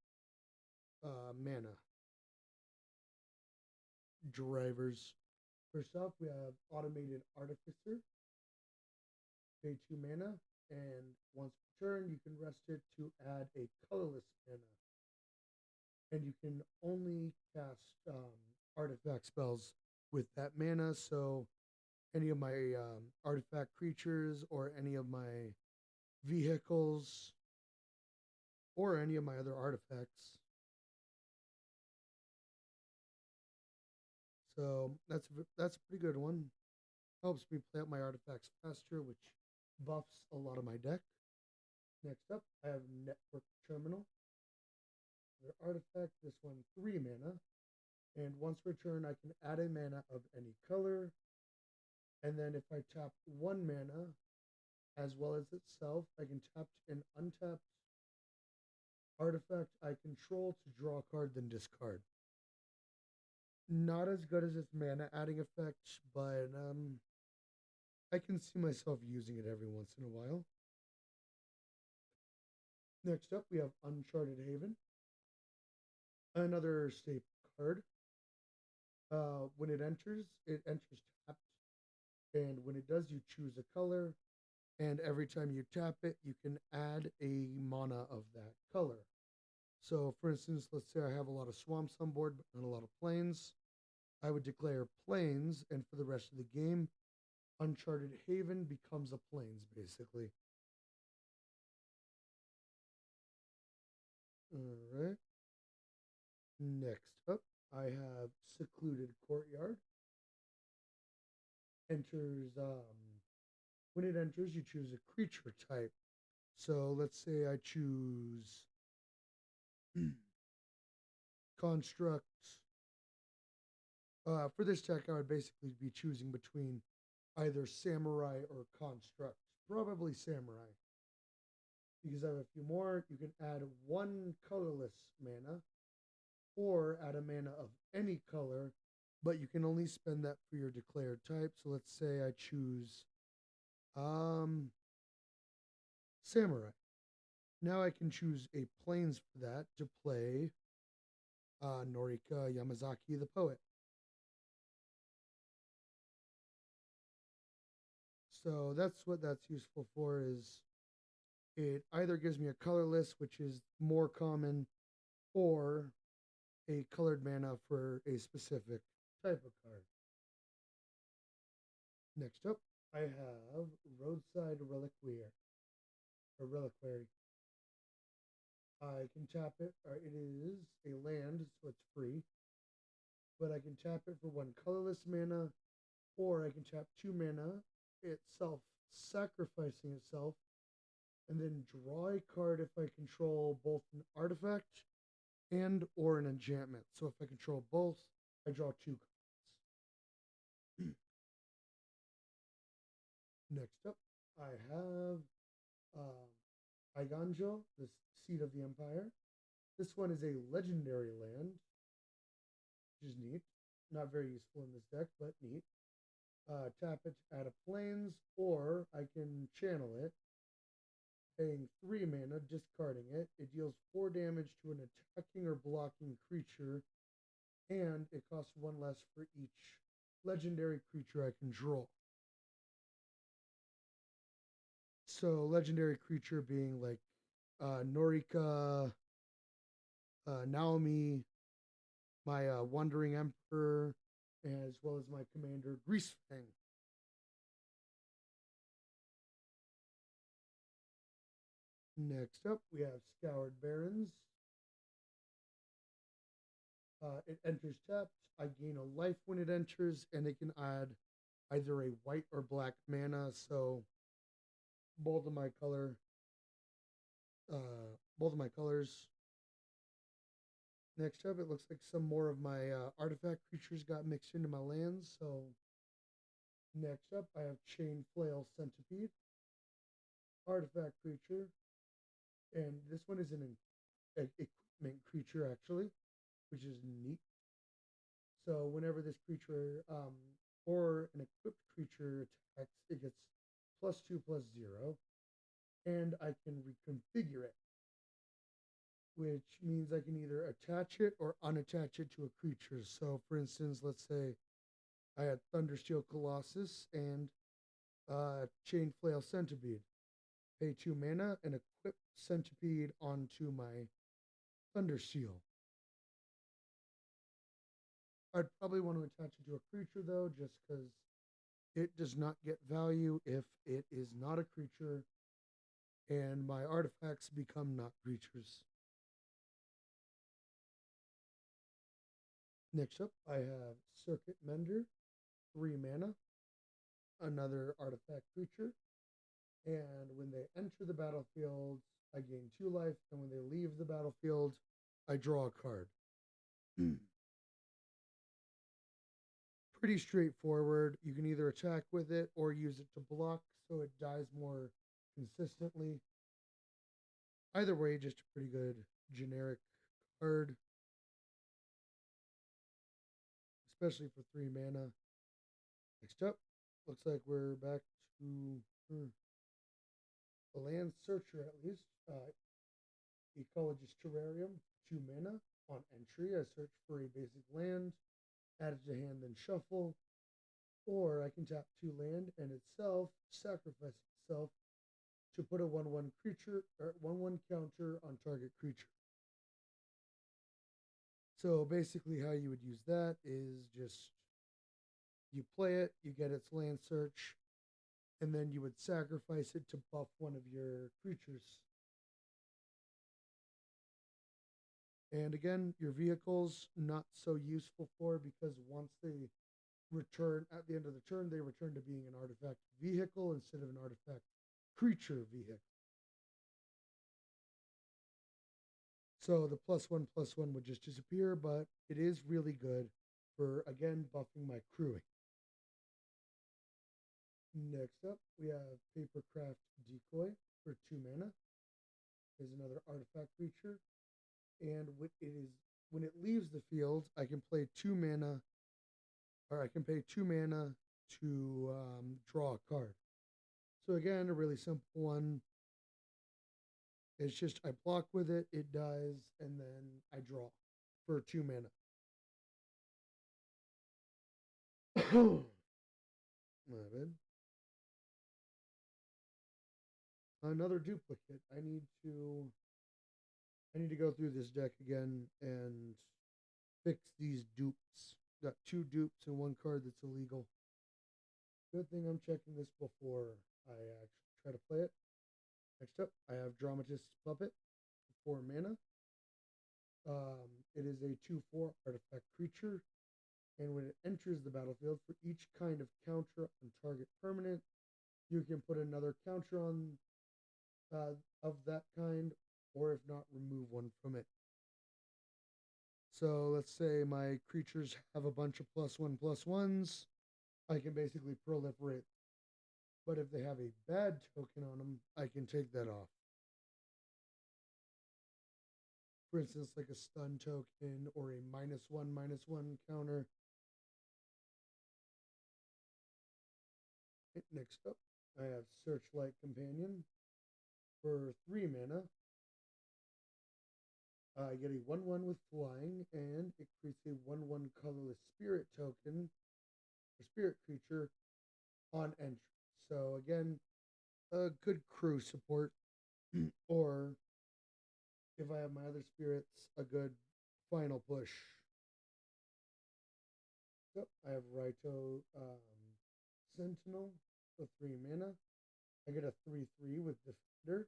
mana drivers. First off, we have Automated Artificer, pay 2 mana, and once per turn, you can rest it to add a colorless mana. And you can only cast artifact spells with that mana, so any of my artifact creatures or any of my vehicles or any of my other artifacts. So that's a pretty good one. Helps me play out my artifacts faster, which buffs a lot of my deck. Next up, I have Network Terminal. The artifact, this one 3 mana, and once per turn I can add a mana of any color. And then if I tap 1 mana, as well as itself, I can tap an untapped artifact I control to draw a card, then discard. Not as good as its mana adding effect, but I can see myself using it every once in a while. Next up, we have Uncharted Haven, another staple card. When it enters tapped, and when it does, you choose a color, and every time you tap it, you can add a mana of that color. So, for instance, let's say I have a lot of swamps on board, but not a lot of plains. I would declare plains, and for the rest of the game, Uncharted Haven becomes a plains, basically. All right. Next up, I have Secluded Courtyard. Enters when it enters, you choose a creature type. So let's say I choose construct. For this deck, I would basically be choosing between either samurai or construct. Probably samurai. Because I have a few more, you can add 1 colorless mana or add a mana of any color, but you can only spend that for your declared type. So let's say I choose samurai. Now I can choose a plains for that to play Norika Yamazaki the poet. So that's what that's useful for, is it either gives me a colorless, which is more common, or a colored mana for a specific type of card. Next up, I have Roadside Reliquary. Or Reliquary. I can tap it, or it is a land, so it's free. But I can tap it for 1 colorless mana, or I can tap 2 mana itself, sacrificing itself, and then draw a card if I control both an artifact and or an enchantment. So if I control both, I draw 2 cards. Next up, I have Aiganjo, the Seat of the Empire. This one is a legendary land, which is neat. Not very useful in this deck, but neat. Tap it to add a plains, or I can channel it, paying 3 mana, discarding it. It deals 4 damage to an attacking or blocking creature, and it costs 1 less for each legendary creature I control. So, legendary creature being like Norika, Naomi, my Wandering Emperor, as well as my commander, Greasefang. Next up, we have Scoured Barrens. It enters tapped. I gain a life when it enters, and it can add either a white or black mana. So both of my color, both of my colors. Next up, it looks like some more of my artifact creatures got mixed into my lands. So next up, I have Chain Flail Centipede, artifact creature, and this one is an equipment creature actually, which is neat. So whenever this creature or an equipped creature attacks, it gets +2/+0, and I can reconfigure it, which means I can either attach it or unattach it to a creature. So, for instance, let's say I had Thundersteel Colossus and Chain Flail Centipede. Pay 2 mana and equip Centipede onto my Thundersteel. I'd probably want to attach it to a creature though, just because it does not get value if it is not a creature, and my artifacts become not creatures. Next up, I have Circuit Mender, 3 mana, another artifact creature. And when they enter the battlefield, I gain 2 life, and when they leave the battlefield, I draw a card. Pretty straightforward. You can either attack with it or use it to block so it dies more consistently. Either way, just a pretty good generic card, especially for 3 mana. Next up, looks like we're back to the Land Searcher at least. Ecologist Terrarium, 2 mana. On entry, I search for a basic land, add it to hand, then shuffle. Or I can tap 2 land and itself sacrifice itself to put a 1/1 creature or 1/1 counter on target creature. So basically, how you would use that is just you play it, you get its land search, and then you would sacrifice it to buff one of your creatures. And again, your vehicles not so useful for, because once they return at the end of the turn, they return to being an artifact vehicle instead of an artifact creature vehicle. So the +1/+1 would just disappear, but it is really good for, again, buffing my crewing. Next up, we have Papercraft Decoy for 2 mana. Is another artifact creature, and when it leaves the field, I can play 2 mana, or I can pay 2 mana to draw a card. So again, a really simple one. It's just I block with it, it dies, and then I draw for 2 mana. My bad. Another duplicate. I need to go through this deck again and fix these dupes. Got 2 dupes and 1 card that's illegal. Good thing I'm checking this before I actually try to play it. Next up, I have Dramatist's Puppet, 4 mana. It is a 2/4 artifact creature, and when it enters the battlefield, for each kind of counter on target permanent, you can put another counter on of that kind, or if not, remove one from it. So let's say my creatures have a bunch of +1/+1s. I can basically proliferate. But if they have a bad token on them, I can take that off. For instance, like a stun token or a -1/-1 counter. Next up, I have Searchlight Companion for 3 mana. I get a 1/1 with flying, and it creates a 1/1 colorless spirit token or spirit creature on entry. So again, a good crew support, or if I have my other spirits, a good final push. Yep, I have Raito Sentinel for 3 mana. I get a 3/3 with Defender.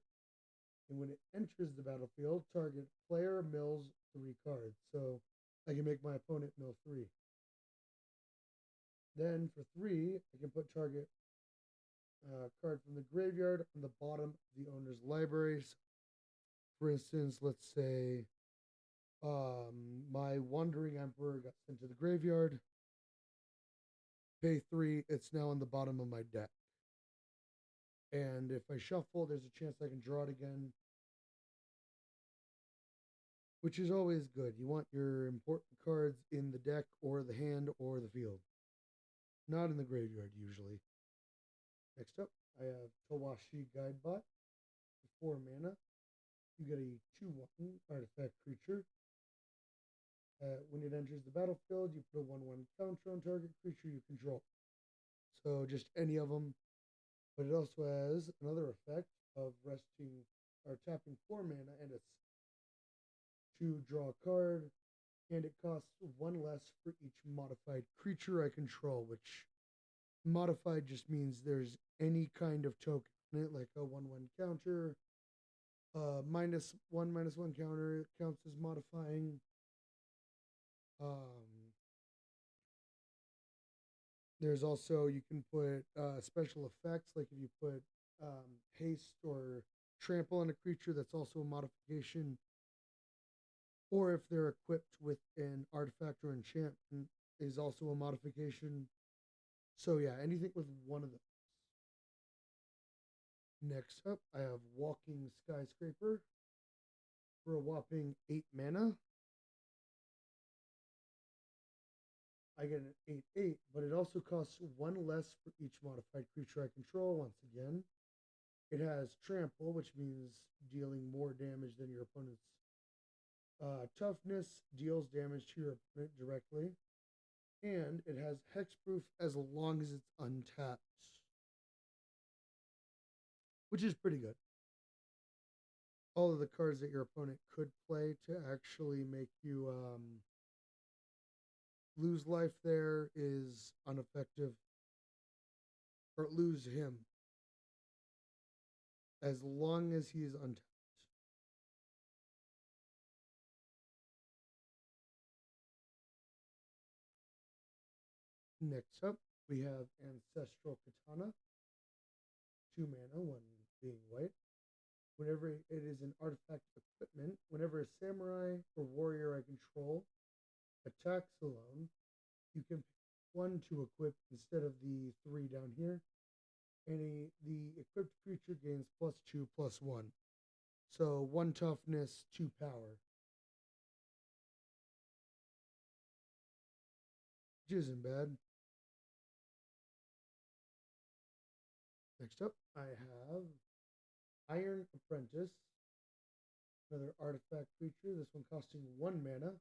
And when it enters the battlefield, target player mills 3 cards. So I can make my opponent mill 3. Then for 3, I can put target card from the graveyard on the bottom of the owner's library. So for instance, let's say my Wandering Emperor got sent to the graveyard. Pay 3, it's now on the bottom of my deck. And if I shuffle, there's a chance I can draw it again, which is always good. You want your important cards in the deck or the hand or the field, not in the graveyard usually. Next up, I have Towashi Guidebot. For 4 mana, you get a 2/1 artifact creature. When it enters the battlefield, you put a 1/1 counter on target creature you control. So just any of them. But it also has another effect of resting or tapping 4 mana, and it's to draw a card, and it costs 1 less for each modified creature I control, which modified just means there's any kind of token in it, like a 1/1 counter, -1/-1 counter counts as modifying. There's also, you can put special effects, like if you put haste or trample on a creature, that's also a modification. Or if they're equipped with an artifact or enchantment is also a modification. So yeah, anything with one of those. Next up, I have Walking Skyscraper for a whopping 8 mana. I get an 8/8, but it also costs 1 less for each modified creature I control. Once again, it has trample, which means dealing more damage than your opponent's toughness, deals damage to your opponent directly, and it has hexproof as long as it's untapped, which is pretty good. All of the cards that your opponent could play to actually make you lose life there is ineffective, or lose him as long as he is untapped. Next up, we have Ancestral Katana. 2 mana, 1 being white. Whenever it is an artifact equipment, whenever a samurai or warrior I control attacks alone, you can pick 1 to equip instead of the 3 down here. And the equipped creature gains +2/+1. So 1 toughness, 2 power. Which isn't bad. Next up, I have Iron Apprentice, another artifact creature. This one costing 1 mana.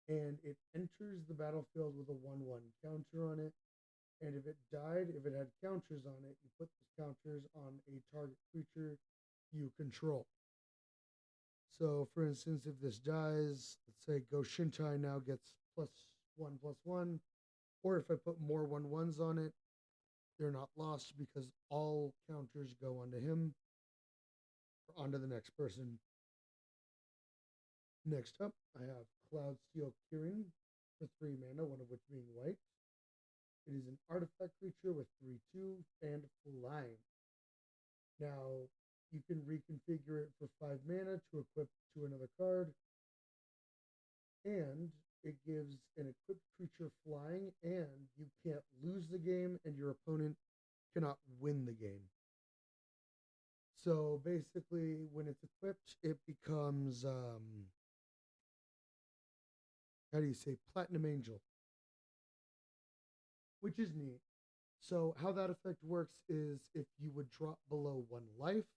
And it enters the battlefield with a 1/1 counter on it. And if it died, if it had counters on it, you put those counters on a target creature you control. So, for instance, if this dies, let's say Goshintai now gets +1/+1. Or if I put more 1/1s on it, they're not lost because all counters go onto him or onto the next person. Next up, I have Cloudsteel Kirin for 3 mana, 1 of which being white. It is an artifact creature with 3/2 and flying. Now, you can reconfigure it for 5 mana to equip to another card. And it gives an equipped creature flying, and you can't lose the game, and your opponent cannot win the game. So basically, when it's equipped, it becomes how do you say, Platinum Angel, which is neat. So how that effect works is if you would drop below 1 life,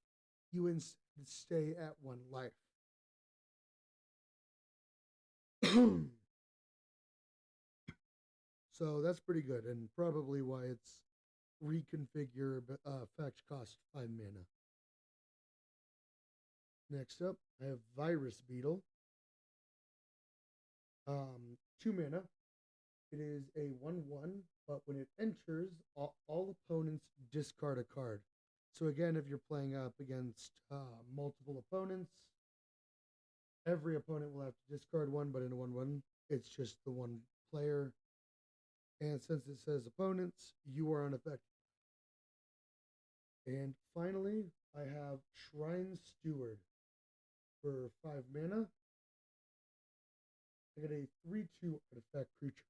you instead stay at 1 life. So that's pretty good, and probably why it's reconfigure fetch cost 5 mana. Next up, I have Virus Beetle. 2 mana. It is a 1/1, but when it enters, all opponents discard a card. So again, if you're playing up against multiple opponents, every opponent will have to discard one, but in a 1-1, it's just the one player. And since it says opponents, you are unaffected. And finally, I have Shrine Steward for 5 mana. I get a 3/2 artifact creature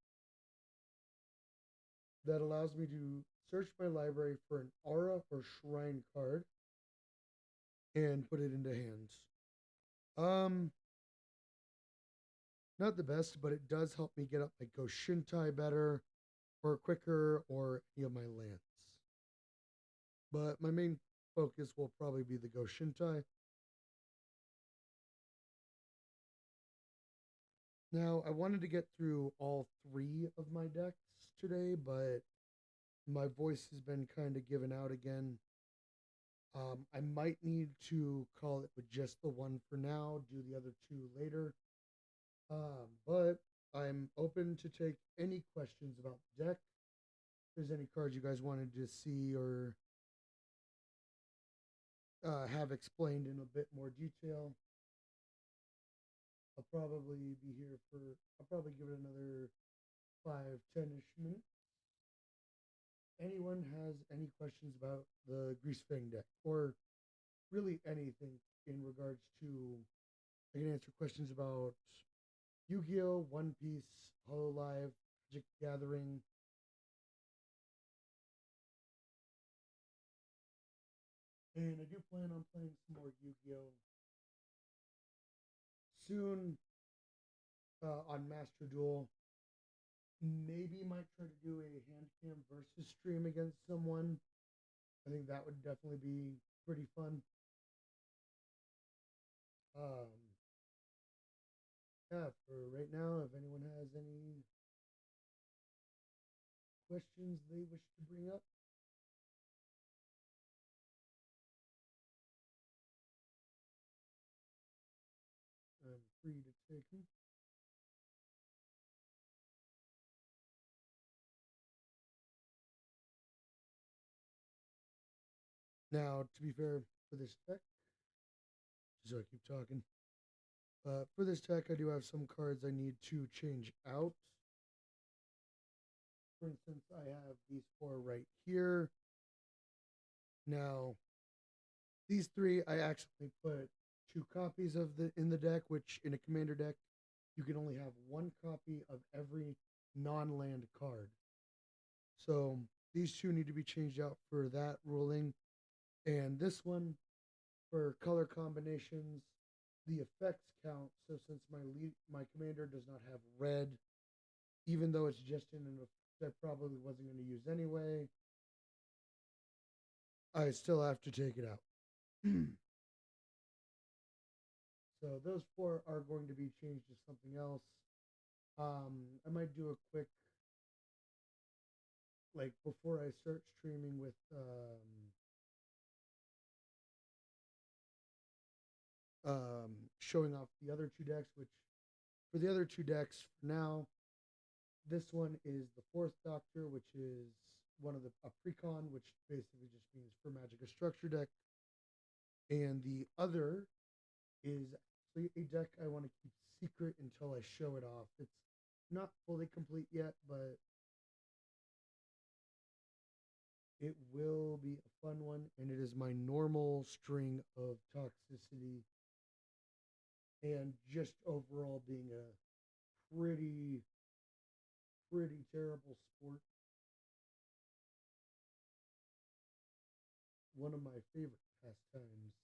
that allows me to search my library for an aura or shrine card and put it into hands. Not the best, but it does help me get up my Goshintai better or quicker or any of my lands. But my main focus will probably be the Goshintai. Now, I wanted to get through all 3 of my decks today, but my voice has been kind of given out again. I might need to call it with just the one for now, do the other 2 later. But I'm open to take any questions about the deck. If there's any cards you guys wanted to see or have explained in a bit more detail, I'll probably be here for, I'll probably give it another 5-10-ish minutes. Anyone has any questions about the Greasefang deck or really anything in regards to, I can answer questions about Yu-Gi-Oh, One Piece, Hololive, Magic Gathering. And I do plan on playing some more Yu-Gi-Oh soon on Master Duel. Maybe might try to do a hand cam versus stream against someone. I think that would definitely be pretty fun. Um, yeah, for right now, if anyone has any questions they wish to bring up, I'm free to take them. Now, to be fair, for this deck, so I keep talking. For this deck, I do have some cards I need to change out. For instance, I have these 4 right here. Now, these 3 I actually put 2 copies of the in the deck, which in a commander deck you can only have 1 copy of every non-land card. So these 2 need to be changed out for that ruling, and this one for color combinations. The effects count. So since my commander does not have red, even though it's just in an effect I probably wasn't going to use anyway, I still have to take it out. So those 4 are going to be changed to something else. I might do a quick, like before I start streaming with showing off the other 2 decks, which for the other 2 decks for now, this one is the 4th Doctor, which is one of the a precon, which basically just means for Magic a structure deck, and the other is actually a deck I want to keep secret until I show it off. It's not fully complete yet, but it will be a fun one, and it is my normal string of toxicity and just overall being a pretty terrible sport. One of my favorite pastimes.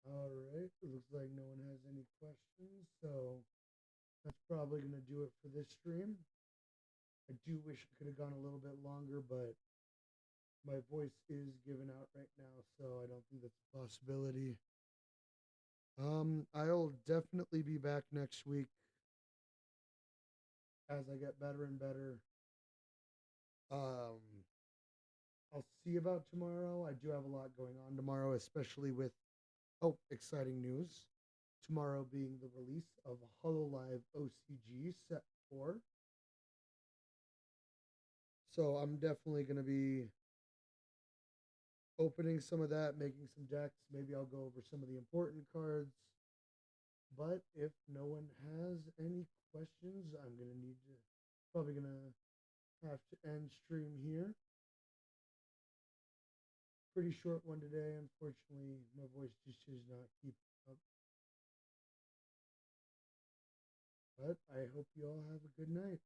All right, it looks like no one has any questions, so that's probably going to do it for this stream. I do wish I could have gone a little bit longer, but my voice is given out right now, so I don't think that's a possibility. I'll definitely be back next week as I get better and better. Um, I'll see about tomorrow. I do have a lot going on tomorrow, especially with exciting news. Tomorrow being the release of HoloLive OCG Set 4. So I'm definitely going to be opening some of that, making some decks. Maybe I'll go over some of the important cards. But if no one has any questions, I'm going to need to, probably going to have to end stream here. Pretty short one today. Unfortunately, my voice just does not keep up. But I hope you all have a good night.